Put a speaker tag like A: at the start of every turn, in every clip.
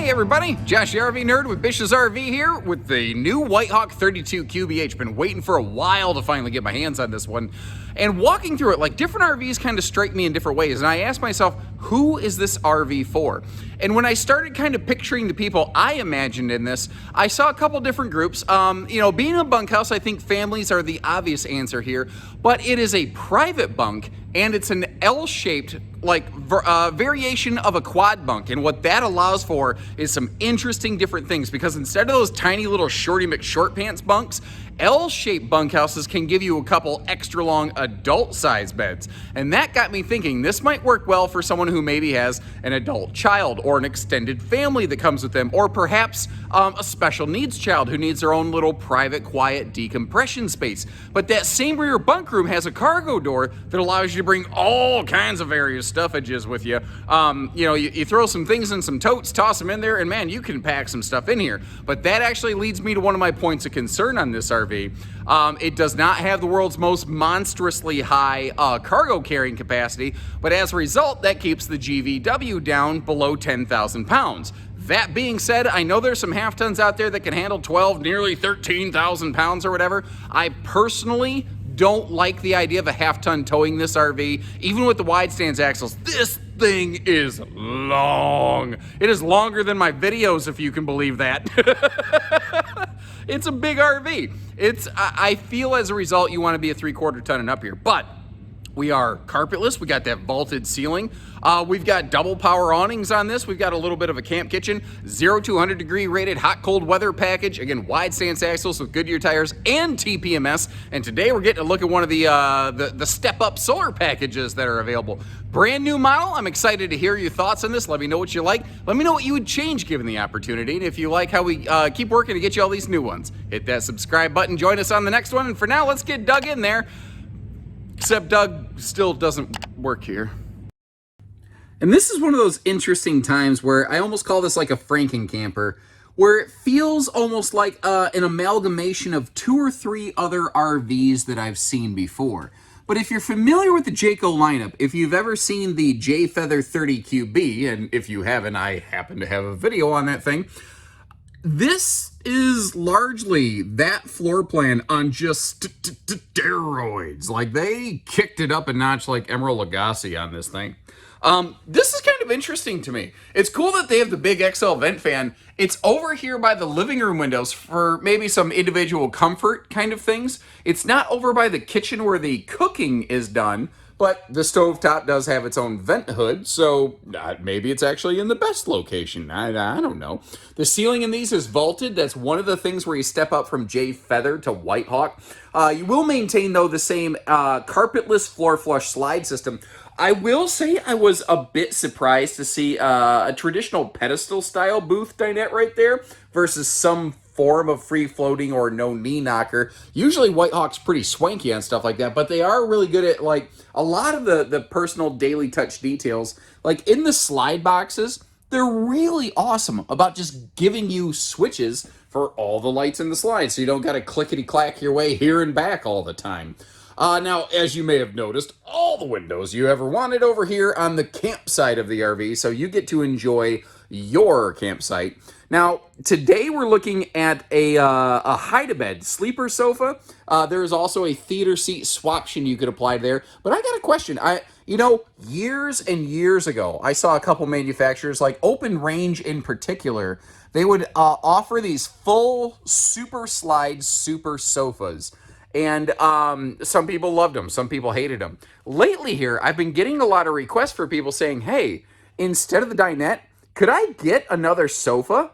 A: Hey everybody, Josh the RV Nerd with Bish's RV here with the new Whitehawk 32 QBH. Been waiting for a while to finally get my hands on this one. And walking through it, like different RVs kind of strike me in different ways. And I asked myself, who is this RV for? And when I started kind of picturing the people I imagined in this, I saw a couple different groups. Being a bunkhouse, I think families are the obvious answer here. But it is a private bunk and it's an L-shaped variation of a quad bunk, and what that allows for is some interesting different things, because instead of those tiny little shorty McShort pants bunks, L-shaped bunkhouses can give you a couple extra long adult size beds. And that got me thinking this might work well for someone who maybe has an adult child or an extended family that comes with them, or perhaps a special needs child who needs their own little private quiet decompression space. But that same rear bunk room has a cargo door that allows you to bring all kinds of various stuffages with you. You throw some things in some totes, toss them in there, and man, you can pack some stuff in here. But that actually leads me to one of my points of concern on this RV. It does not have the world's most monstrously high cargo carrying capacity, but as a result, that keeps the GVW down below 10,000 pounds. That being said, I know there's some half tons out there that can handle 12, nearly 13,000 pounds or whatever. I personally don't like the idea of a half ton towing this RV, even with the wide stance axles. This thing is long. It is longer than my videos, if you can believe that. It's a big RV. I feel as a result you want to be a 3/4 ton and up here, but we are carpetless. We got that vaulted ceiling. We've got double power awnings on this. We've got a little bit of a camp kitchen, 0 to 100 degree rated hot cold weather package. Again, wide stance axles with Goodyear tires and TPMS. And today we're getting to look at one of the step up solar packages that are available. Brand new model. I'm excited to hear your thoughts on this. Let me know what you like. Let me know what you would change given the opportunity. And if you like how we keep working to get you all these new ones, hit that subscribe button. Join us on the next one. And for now, let's get dug in there. Except Doug still doesn't work here. And this is one of those interesting times where I almost call this like a Frankencamper, where it feels almost like an amalgamation of 2 or 3 other RVs that I've seen before. But if you're familiar with the Jayco lineup, if you've ever seen the J Feather 30 QB, and if you haven't, I happen to have a video on that thing, this is largely that floor plan on just steroids. Like, they kicked it up a notch like Emerald Lagasse on this thing. This is kind of interesting to me. It's cool that they have the big XL vent fan. It's over here by the living room windows for maybe some individual comfort kind of things. It's not over by the kitchen where the cooking is done, but the stovetop does have its own vent hood, so maybe it's actually in the best location. I don't know. The ceiling in these is vaulted. That's one of the things where you step up from J Feather to Whitehawk. You will maintain, though, the same carpetless floor flush slide system. I will say I was a bit surprised to see a traditional pedestal-style booth dinette right there versus some form of free-floating or no knee knocker. Usually Whitehawk's pretty swanky on stuff like that, but they are really good at like a lot of the personal daily touch details. Like in the slide boxes, they're really awesome about just giving you switches for all the lights in the slide, so you don't got to clickety-clack your way here and back all the time. Now, as you may have noticed, all the windows you ever wanted over here on the campsite of the RV, so you get to enjoy your campsite. Now, today we're looking at a hide-a-bed sleeper sofa. There is also a theater seat swaption you could apply there. But I got a question. Years and years ago, I saw a couple manufacturers, like Open Range in particular, they would offer these full super slide super sofas. And some people loved them. Some people hated them. Lately here, I've been getting a lot of requests for people saying, hey, instead of the dinette, could I get another sofa?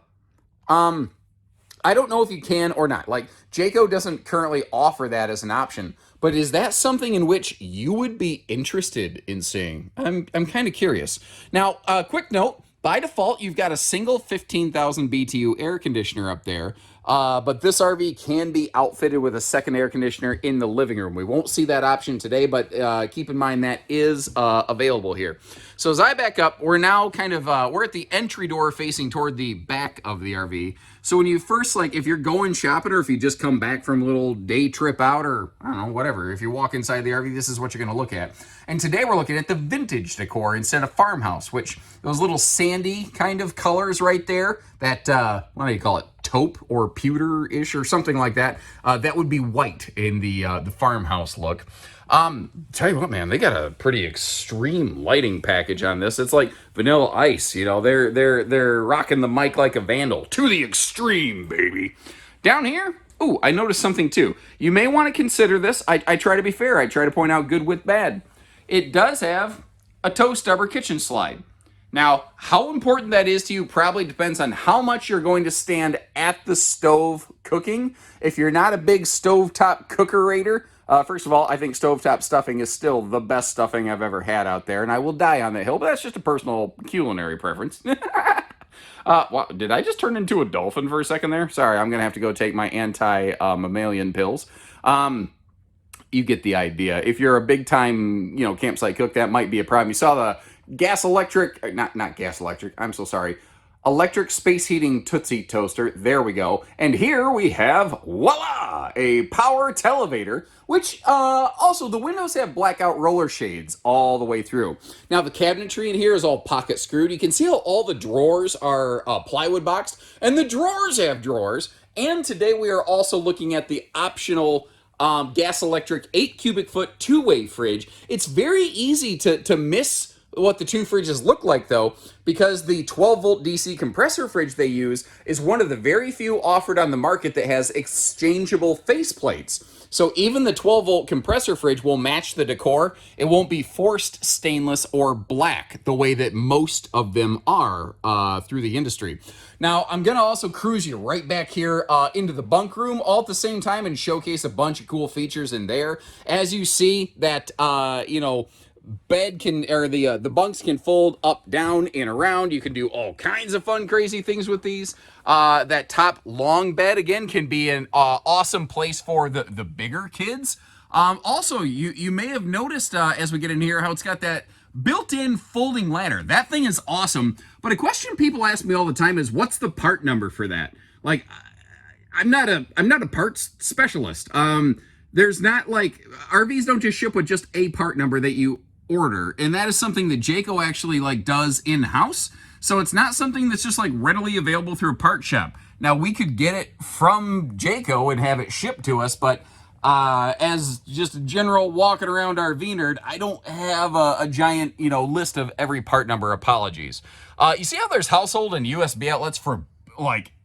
A: I don't know if you can or not. Like, Jayco doesn't currently offer that as an option. But is that something in which you would be interested in seeing? I'm kind of curious. Now, quick note. By default, you've got a single 15,000 BTU air conditioner up there. But this RV can be outfitted with a second air conditioner in the living room. We won't see that option today, but keep in mind that is available here. So as I back up, we're now kind of, we're at the entry door facing toward the back of the RV. So when you first, like, if you're going shopping or if you just come back from a little day trip out or, I don't know, whatever, if you walk inside the RV, this is what you're going to look at. And today we're looking at the vintage decor instead of farmhouse, which those little sandy kind of colors right there, that, what do you call it, taupe or pewter-ish or something like that, that would be white in the farmhouse look. Tell you what, man, they got a pretty extreme lighting package on this. It's like Vanilla Ice, you know. They're rocking the mic like a vandal to the extreme, baby. Down here, ooh, I noticed something too. You may want to consider this. I try to be fair. I try to point out good with bad. It does have a toe stubber kitchen slide. Now, how important that is to you probably depends on how much you're going to stand at the stove cooking. If you're not a big stovetop cooker-rater, first of all, I think stovetop stuffing is still the best stuffing I've ever had out there, and I will die on that hill, but that's just a personal culinary preference. Wow, did I just turn into a dolphin for a second there? Sorry, I'm going to have to go take my anti-mammalian pills. You get the idea. If you're a big-time, campsite cook, that might be a problem. You saw the not gas electric, I'm so sorry. Electric space heating Tootsie toaster. There we go. And here we have, voila, a power televator, which also the windows have blackout roller shades all the way through. Now the cabinetry in here is all pocket screwed. You can see how all the drawers are plywood boxed, and the drawers have drawers. And today we are also looking at the optional gas electric 8 cubic foot two-way fridge. It's very easy to miss what the two fridges look like, though, because the 12-volt DC compressor fridge they use is one of the very few offered on the market that has exchangeable faceplates. So even the 12-volt compressor fridge will match the decor. It won't be forced stainless or black the way that most of them are through the industry. Now, I'm going to also cruise you right back here into the bunk room all at the same time and showcase a bunch of cool features in there. As you see, that, bed the bunks can fold up, down, and around. You can do all kinds of fun, crazy things with these. That top long bed, again, can be an awesome place for the bigger kids. Also, you may have noticed as we get in here how it's got that built-in folding ladder. That thing is awesome. But a question people ask me all the time is, what's the part number for that? Like, I'm not a parts specialist. There's not, like, RVs don't just ship with just a part number that you order, and that is something that Jayco actually does in-house. So it's not something that's just readily available through a part shop. Now we could get it from Jayco and have it shipped to us, but as just a general walking around RV nerd, I don't have a giant list of every part number. Apologies. You see how there's household and USB outlets for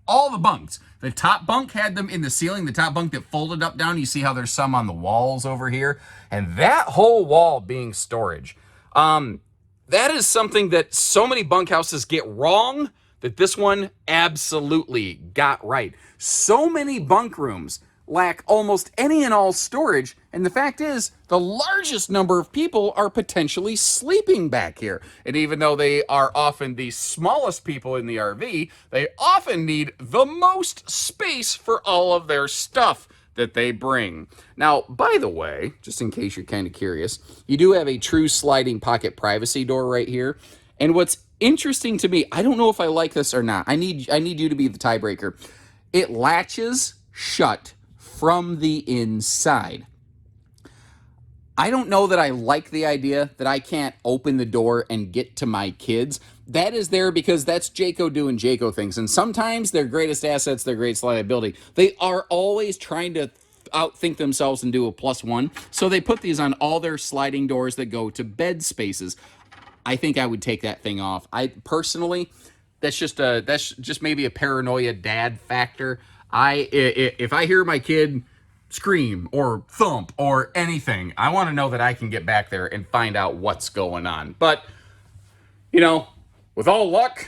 A: all the bunks. The top bunk had them in the ceiling, the top bunk that folded up down. You see how there's some on the walls over here, and that whole wall being storage. That is something that so many bunkhouses get wrong that this one absolutely got right. So many bunk rooms lack almost any and all storage, and the fact is, the largest number of people are potentially sleeping back here. And even though they are often the smallest people in the RV, they often need the most space for all of their stuff that they bring. Now, by the way, just in case you're kind of curious, you do have a true sliding pocket privacy door right here. And what's interesting to me, I don't know if I like this or not. I need you to be the tiebreaker. It latches shut from the inside. I don't know that I like the idea that I can't open the door and get to my kids. That is there because that's Jayco doing Jayco things. And sometimes their greatest assets, their greatest liability. They are always trying to outthink themselves and do a +1. So they put these on all their sliding doors that go to bed spaces. I think I would take that thing off. I personally, that's just maybe a paranoia dad factor. If I hear my kid scream or thump or anything, I want to know that I can get back there and find out what's going on. But, with all luck,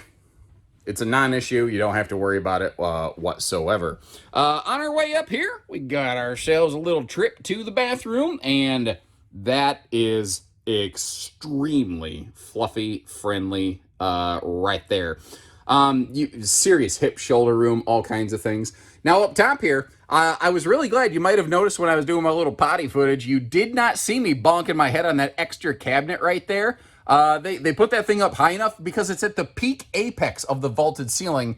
A: it's a non-issue. You don't have to worry about it whatsoever. On our way up here, we got ourselves a little trip to the bathroom, and that is extremely fluffy, friendly right there. Serious hip shoulder room, all kinds of things. Now up top here, I was really glad. You might have noticed when I was doing my little potty footage, you did not see me bonking my head on that extra cabinet right there. They put that thing up high enough because it's at the peak apex of the vaulted ceiling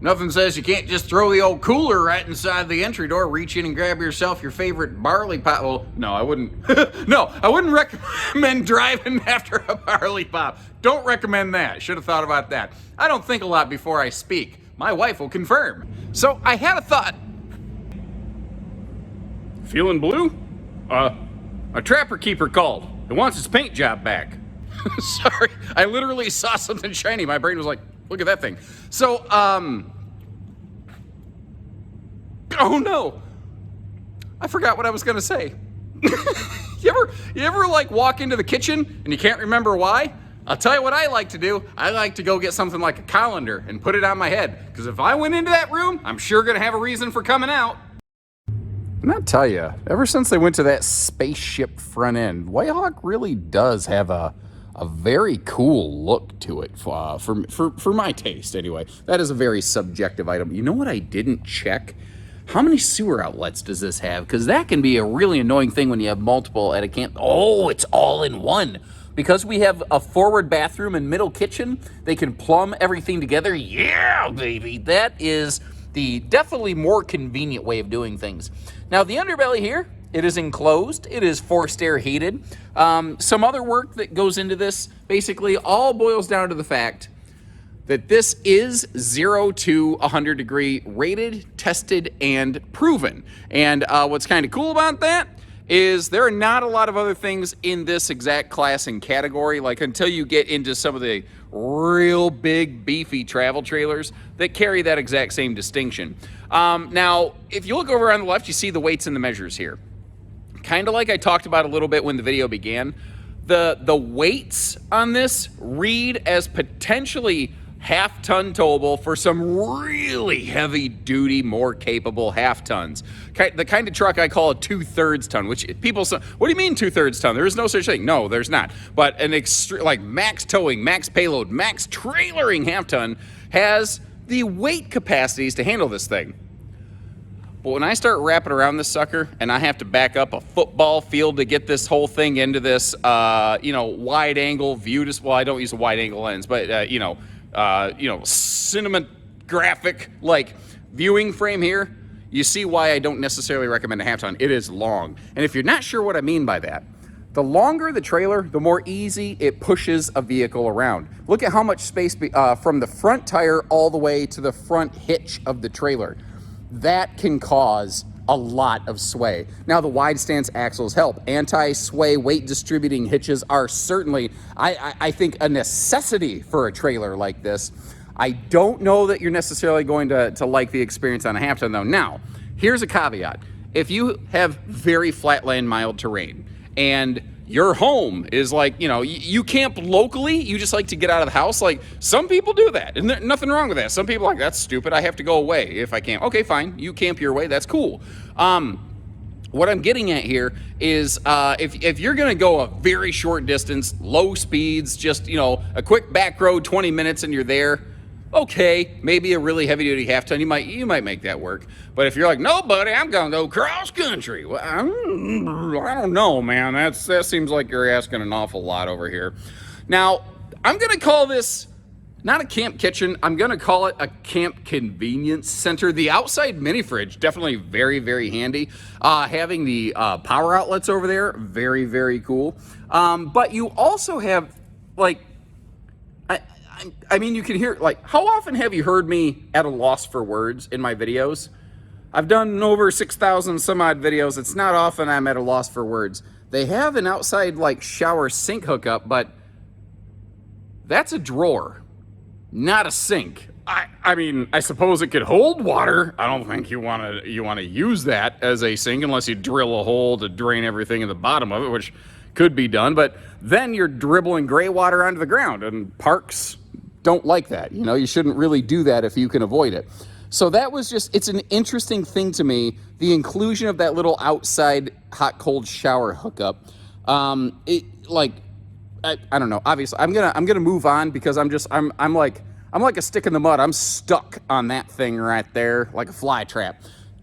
A: Nothing says you can't just throw the old cooler right inside the entry door, reach in and grab yourself your favorite barley pop. Well, no, I wouldn't. No, I wouldn't recommend driving after a barley pop. Don't recommend that. Should have thought about that. I don't think a lot before I speak. My wife will confirm. So I had a thought.
B: Feeling blue?
A: A trapper keeper called. He wants his paint job back. Sorry, I literally saw something shiny. My brain was like, look at that thing. So, oh no, I forgot what I was gonna say. You ever like walk into the kitchen and you can't remember why? I'll tell you what I like to do. I like to go get something like a colander and put it on my head. Because if I went into that room, I'm sure gonna have a reason for coming out. And I'll tell you, ever since they went to that spaceship front end, Whitehawk really does have a very cool look to it, for my taste anyway. That is a very subjective item. You know what I didn't check? How many sewer outlets does this have? Because that can be a really annoying thing when you have multiple at a camp. Oh, it's all in one. Because we have a forward bathroom and middle kitchen, they can plumb everything together. Yeah, baby. That is the definitely more convenient way of doing things. Now, the underbelly here, it is enclosed. It is forced air heated. Some other work that goes into this basically all boils down to the fact that this is 0 to 100 degree rated, tested, and proven. And what's kind of cool about that is there are not a lot of other things in this exact class and category, like until you get into some of the real big beefy travel trailers that carry that exact same distinction. Now, if you look over on the left, you see the weights and the measures here. Kind of like I talked about a little bit when the video began, the weights on this read as potentially half-ton towable for some really heavy-duty, more capable half-tons. The kind of truck I call a 2/3 ton, which people say, what do you mean 2/3 ton? There is no such thing. No, there's not. But an like max towing, max payload, max trailering half-ton has the weight capacities to handle this thing. But when I start wrapping around this sucker and I have to back up a football field to get this whole thing into this, wide angle view, well, I don't use a wide angle lens, but, cinematographic like viewing frame here, you see why I don't necessarily recommend a half ton. It is long. And if you're not sure what I mean by that, the longer the trailer, the more easy it pushes a vehicle around. Look at how much space from the front tire all the way to the front hitch of the trailer. That can cause a lot of sway. Now, the wide stance axles help. Anti-sway weight distributing hitches are certainly, I think, a necessity for a trailer like this. I don't know that you're necessarily going to like the experience on a half ton though. Now, here's a caveat. If you have very flatland, mild terrain, and your home is like, you camp locally, you just like to get out of the house. Like, some people do that, and there's nothing wrong with that. Some people are like, that's stupid, I have to go away if I camp. Okay, fine, you camp your way, that's cool. What I'm getting at here is if you're gonna go a very short distance, low speeds, just, a quick back road, 20 minutes and you're there, okay, maybe a really heavy duty half ton, you might make that work. But if you're like, no, buddy, I'm gonna go cross country, well, I don't know, man. That seems like you're asking an awful lot over here. Now, I'm gonna call this not a camp kitchen. I'm gonna call it a camp convenience center. The outside mini fridge, definitely very, very handy. Having the power outlets over there, very, very cool. But you also have like, I mean, you can hear, like, how often have you heard me at a loss for words in my videos? I've done over 6,000 some odd videos. It's not often I'm at a loss for words. They have an outside, like, shower sink hookup, but that's a drawer, not a sink. I mean, I suppose it could hold water. I don't think you want to use that as a sink unless you drill a hole to drain everything in the bottom of it, which could be done. But then you're dribbling gray water onto the ground, and parks don't like that. You shouldn't really do that if you can avoid it. So that was it's an interesting thing to me, the inclusion of that little outside hot-cold shower hookup. I don't know. Obviously, I'm gonna move on because I'm like a stick in the mud. I'm stuck on that thing right there like a fly trap.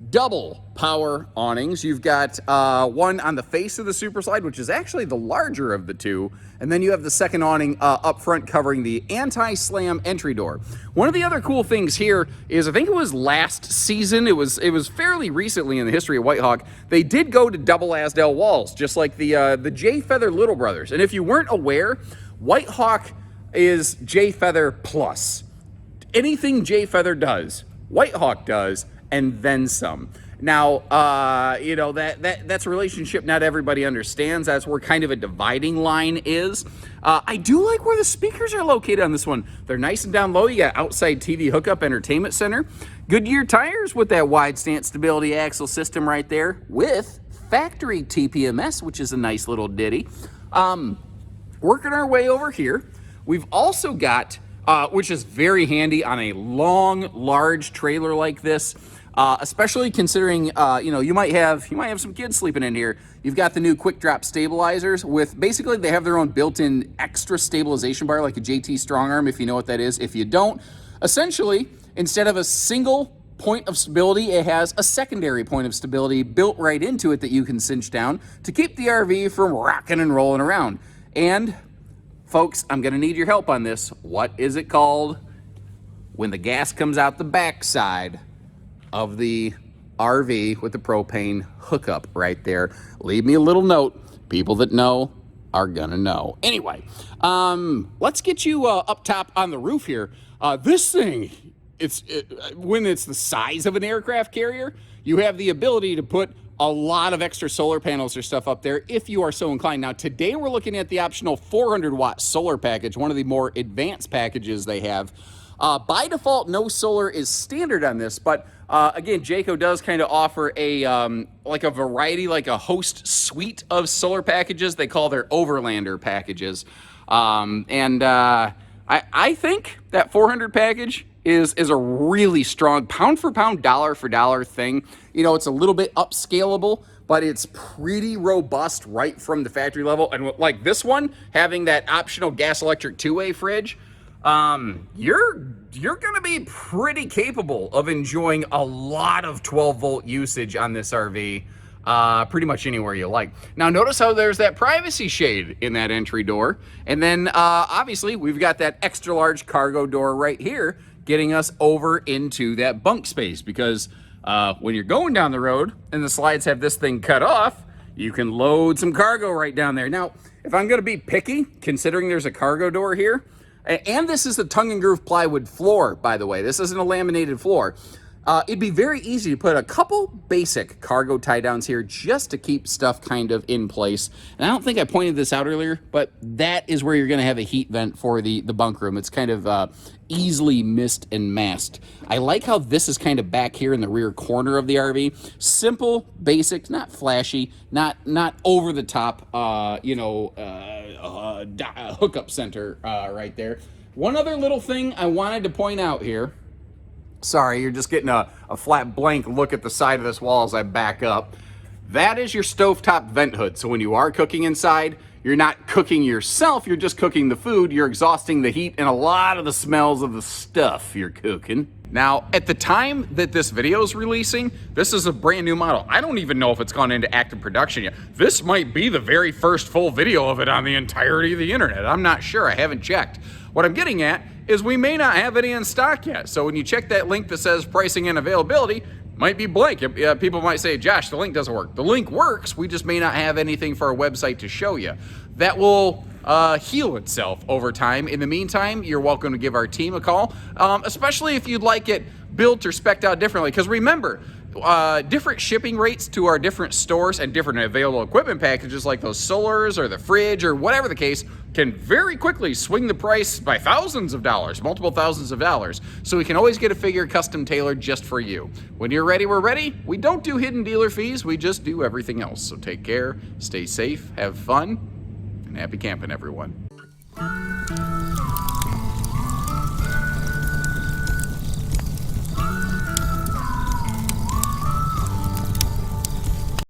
A: double power awnings. You've got one on the face of the Super Slide, which is actually the larger of the two, and then you have the second awning up front covering the anti-slam entry door. One of the other cool things here is, I think it was last season, it was fairly recently in the history of Whitehawk, they did go to double Asdale walls, just like the Jay Feather Little Brothers. And if you weren't aware, Whitehawk is Jay Feather plus. Anything Jay Feather does, Whitehawk does, and then some. Now, you know, that's a relationship not everybody understands. That's where kind of a dividing line is. I do like where the speakers are located on this one. They're nice and down low. You got outside TV hookup entertainment center. Goodyear tires with that wide stance stability axle system right there with factory TPMS, which is a nice little ditty. Working our way over here, we've also got, which is very handy on a long, large trailer like this, especially considering, you know, you might have some kids sleeping in here. You've got the new quick drop stabilizers with, basically they have their own built-in extra stabilization bar, like a JT Strong Arm, if you know what that is. If you don't, essentially, instead of a single point of stability, it has a secondary point of stability built right into it that you can cinch down to keep the RV from rocking and rolling around. And folks, I'm gonna need your help on this. What is it called when the gas comes out the backside of the RV with the propane hookup right there? Leave me a little note. People that know are gonna know. Anyway, let's get you up top on the roof here. This thing, when it's the size of an aircraft carrier, you have the ability to put a lot of extra solar panels or stuff up there if you are so inclined. Now, today we're looking at the optional 400-watt solar package, one of the more advanced packages they have. By default, no solar is standard on this, but again, Jayco does kind of offer a like a variety, like a host suite of solar packages. They call their Overlander packages. I think that 400 package is a really strong pound for pound, dollar for dollar thing. You know, it's a little bit upscalable, but it's pretty robust right from the factory level. And like this one, having that optional gas electric two-way fridge, you're gonna be pretty capable of enjoying a lot of 12-volt usage on this RV, pretty much anywhere you like. Now, notice how there's that privacy shade in that entry door. And then, obviously, we've got that extra large cargo door right here, getting us over into that bunk space, because when you're going down the road and the slides have this thing cut off, you can load some cargo right down there. Now, if I'm gonna be picky, considering there's a cargo door here, and this is the tongue and groove plywood floor, by the way, this isn't a laminated floor, it'd be very easy to put a couple basic cargo tie downs here just to keep stuff kind of in place. And I don't think I pointed this out earlier, but that is where you're gonna have a heat vent for the bunk room. It's kind of easily missed and masked. I like how this is kind of back here in the rear corner of the RV. Simple, basic, not flashy, not over the top, hookup center right there. One other little thing I wanted to point out here. Sorry, you're just getting a flat blank look at the side of this wall as I back up. That is your stovetop vent hood. So when you are cooking inside, you're not cooking yourself, you're just cooking the food. You're exhausting the heat and a lot of the smells of the stuff you're cooking. Now, at the time that this video is releasing, this is a brand new model. I don't even know if it's gone into active production yet. This might be the very first full video of it on the entirety of the internet. I'm not sure, I haven't checked. What I'm getting at is we may not have any in stock yet. So when you check that link that says pricing and availability, might be blank. People might say, Josh, the link doesn't work. The link works, we just may not have anything for our website to show you. That will heal itself over time. In the meantime, you're welcome to give our team a call, especially if you'd like it built or spec'd out differently. Because remember, different shipping rates to our different stores and different available equipment packages like those solars or the fridge or whatever the case can very quickly swing the price by thousands of dollars, multiple thousands of dollars. So we can always get a figure custom tailored just for you. When you're ready, we're ready. We don't do hidden dealer fees. We just do everything else. So take care, stay safe, have fun, and happy camping, everyone.